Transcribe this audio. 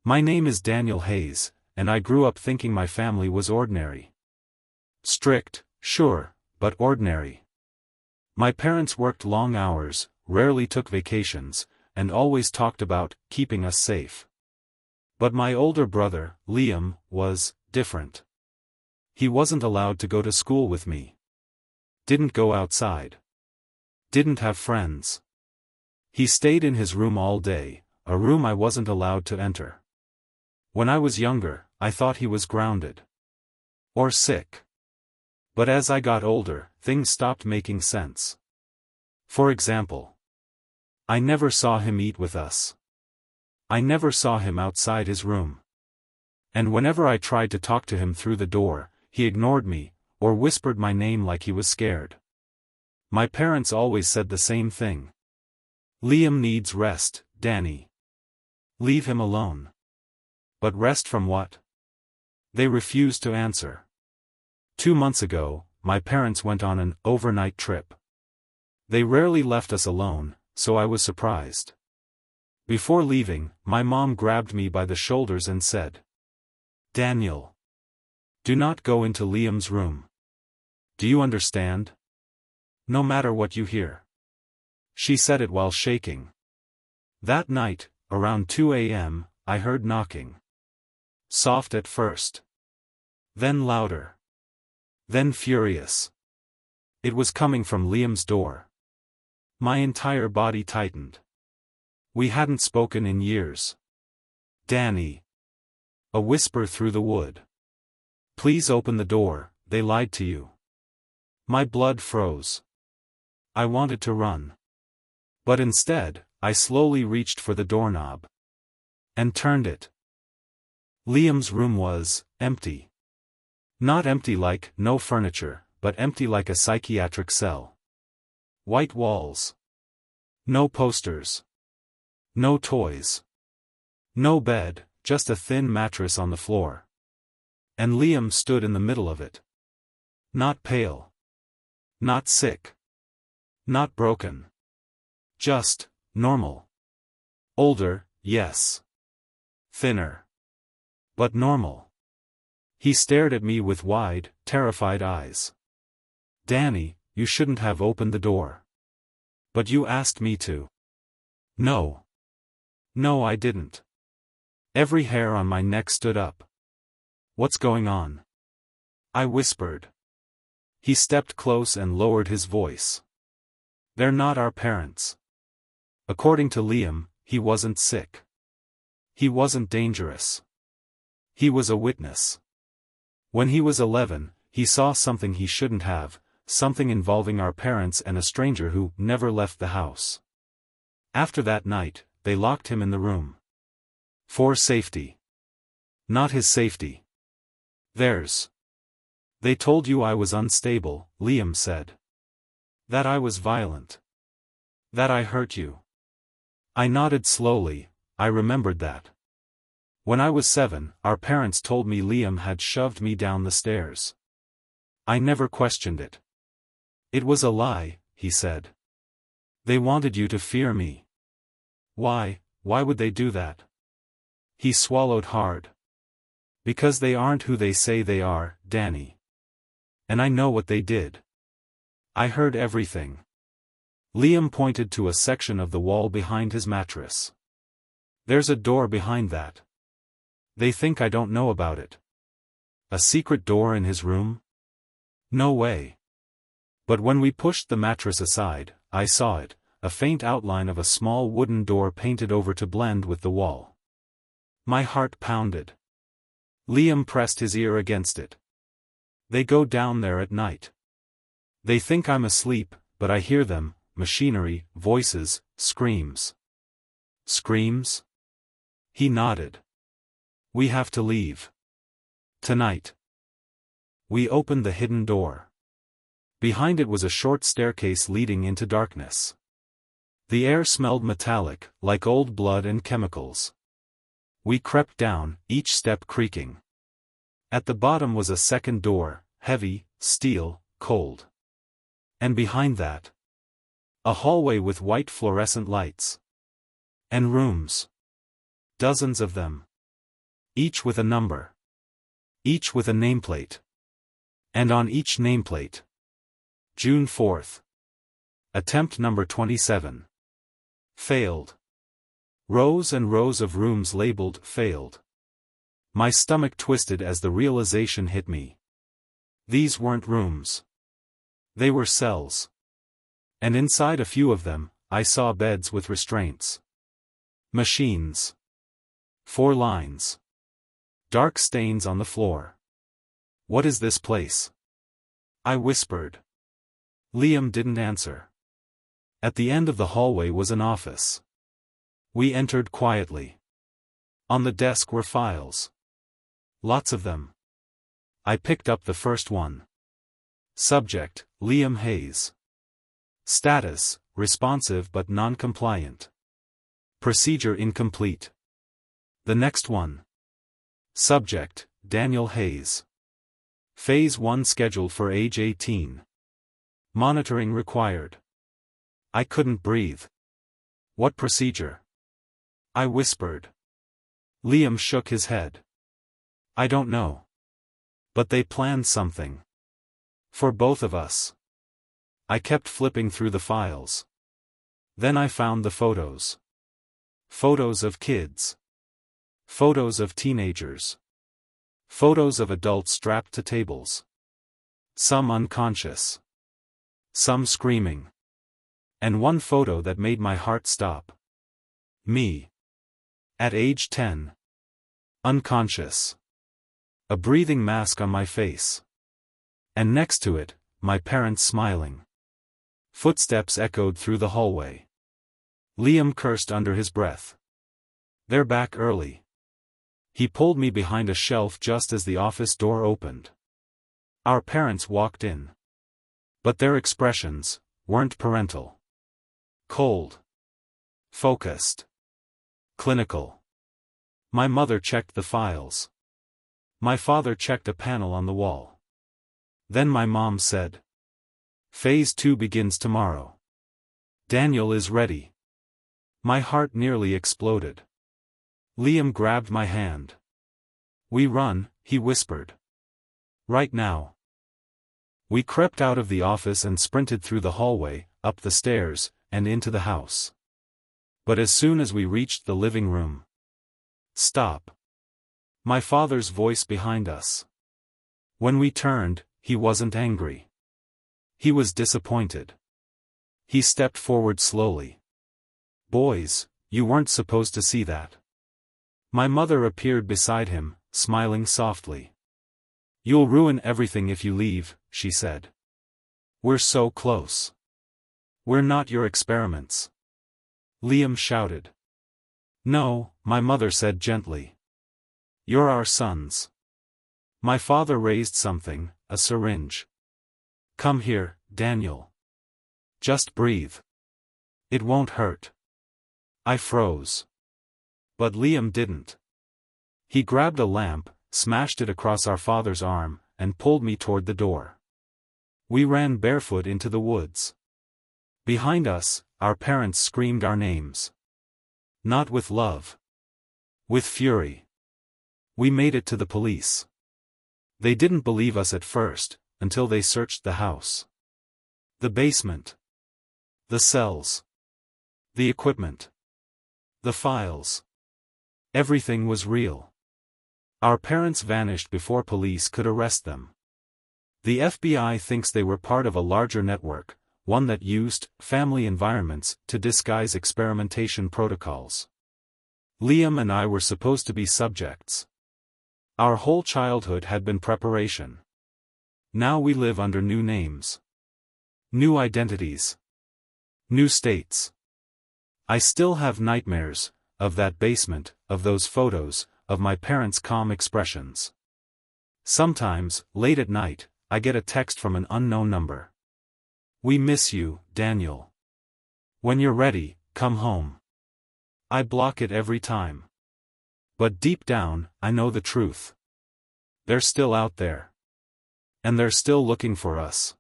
My name is Daniel Hayes, and I grew up thinking my family was ordinary. Strict, sure, but ordinary. My parents worked long hours, rarely took vacations, and always talked about keeping us safe. But my older brother, Liam, was different. He wasn't allowed to go to school with me. Didn't go outside. Didn't have friends. He stayed in his room all day, a room I wasn't allowed to enter. When I was younger, I thought he was grounded. Or sick. But as I got older, things stopped making sense. For example, I never saw him eat with us. I never saw him outside his room. And whenever I tried to talk to him through the door, he ignored me, or whispered my name like he was scared. My parents always said the same thing. Liam needs rest, Danny. Leave him alone. But rest from what? They refused to answer. 2 months ago, my parents went on an overnight trip. They rarely left us alone, so I was surprised. Before leaving, my mom grabbed me by the shoulders and said, "Daniel, do not go into Liam's room. Do you understand? No matter what you hear." She said it while shaking. That night, around 2 a.m., I heard knocking. Soft at first. Then louder. Then furious. It was coming from Liam's door. My entire body tightened. We hadn't spoken in years. "Danny." A whisper through the wood. "Please open the door, they lied to you." My blood froze. I wanted to run. But instead, I slowly reached for the doorknob. And turned it. Liam's room was empty. Not empty like no furniture, but empty like a psychiatric cell. White walls. No posters. No toys. No bed, just a thin mattress on the floor. And Liam stood in the middle of it. Not pale. Not sick. Not broken. Just normal. Older, yes. Thinner. But normal. He stared at me with wide, terrified eyes. "Danny, you shouldn't have opened the door. But you asked me to." "No. No, I didn't." Every hair on my neck stood up. "What's going on?" I whispered. He stepped close and lowered his voice. "They're not our parents." According to Liam, he wasn't sick. He wasn't dangerous. He was a witness. When he was 11, he saw something he shouldn't have, something involving our parents and a stranger who never left the house. After that night, they locked him in the room. For safety. Not his safety. Theirs. "They told you I was unstable," Liam said. "That I was violent. That I hurt you." I nodded slowly. I remembered that. When I was 7, our parents told me Liam had shoved me down the stairs. I never questioned it. "It was a lie," he said. "They wanted you to fear me." Why would they do that?" He swallowed hard. "Because they aren't who they say they are, Danny. And I know what they did. I heard everything." Liam pointed to a section of the wall behind his mattress. "There's a door behind that. They think I don't know about it." A secret door in his room? No way. But when we pushed the mattress aside, I saw it, a faint outline of a small wooden door painted over to blend with the wall. My heart pounded. Liam pressed his ear against it. "They go down there at night. They think I'm asleep, but I hear them, machinery, voices, screams." "Screams?" He nodded. "We have to leave. Tonight." We opened the hidden door. Behind it was a short staircase leading into darkness. The air smelled metallic, like old blood and chemicals. We crept down, each step creaking. At the bottom was a second door, heavy, steel, cold. And behind that, a hallway with white fluorescent lights. And rooms. Dozens of them. Each with a number. Each with a nameplate. And on each nameplate. June 4th. Attempt number 27. Failed. Rows and rows of rooms labeled failed. My stomach twisted as the realization hit me. These weren't rooms. They were cells. And inside a few of them, I saw beds with restraints. Machines. 4 lines. Dark stains on the floor. What is this place? I whispered. Liam didn't answer. At the end of the hallway was an office. We entered quietly. On the desk were files. Lots of them. I picked up the first one. Subject, Liam Hayes. Status, responsive but non-compliant. Procedure incomplete. The next one. Subject, Daniel Hayes. Phase 1 scheduled for age 18. Monitoring required. I couldn't breathe. What procedure? I whispered. Liam shook his head. I don't know. But they planned something. For both of us. I kept flipping through the files. Then I found the photos. Photos of kids. Photos of teenagers. Photos of adults strapped to tables. Some unconscious. Some screaming. And one photo that made my heart stop. Me. At age 10. Unconscious. A breathing mask on my face. And next to it, my parents smiling. Footsteps echoed through the hallway. Liam cursed under his breath. They're back early. He pulled me behind a shelf just as the office door opened. Our parents walked in. But their expressions weren't parental. Cold. Focused. Clinical. My mother checked the files. My father checked a panel on the wall. Then my mom said. Phase 2 begins tomorrow. Daniel is ready. My heart nearly exploded. Liam grabbed my hand. We run, he whispered. Right now. We crept out of the office and sprinted through the hallway, up the stairs, and into the house. But as soon as we reached the living room. Stop. My father's voice behind us. When we turned, he wasn't angry. He was disappointed. He stepped forward slowly. Boys, you weren't supposed to see that. My mother appeared beside him, smiling softly. You'll ruin everything if you leave, she said. We're so close. We're not your experiments. Liam shouted. No, my mother said gently. You're our sons. My father raised something, a syringe. Come here, Daniel. Just breathe. It won't hurt. I froze. But Liam didn't. He grabbed a lamp, smashed it across our father's arm, and pulled me toward the door. We ran barefoot into the woods. Behind us, our parents screamed our names. Not with love. With fury. We made it to the police. They didn't believe us at first, until they searched the house. The basement. The cells. The equipment. The files. Everything was real. Our parents vanished before police could arrest them. The FBI thinks they were part of a larger network, one that used family environments to disguise experimentation protocols. Liam and I were supposed to be subjects. Our whole childhood had been preparation. Now we live under new names. New identities. New states. I still have nightmares, of that basement, of those photos, of my parents' calm expressions. Sometimes, late at night, I get a text from an unknown number. We miss you, Daniel. When you're ready, come home. I block it every time. But deep down, I know the truth. They're still out there. And they're still looking for us.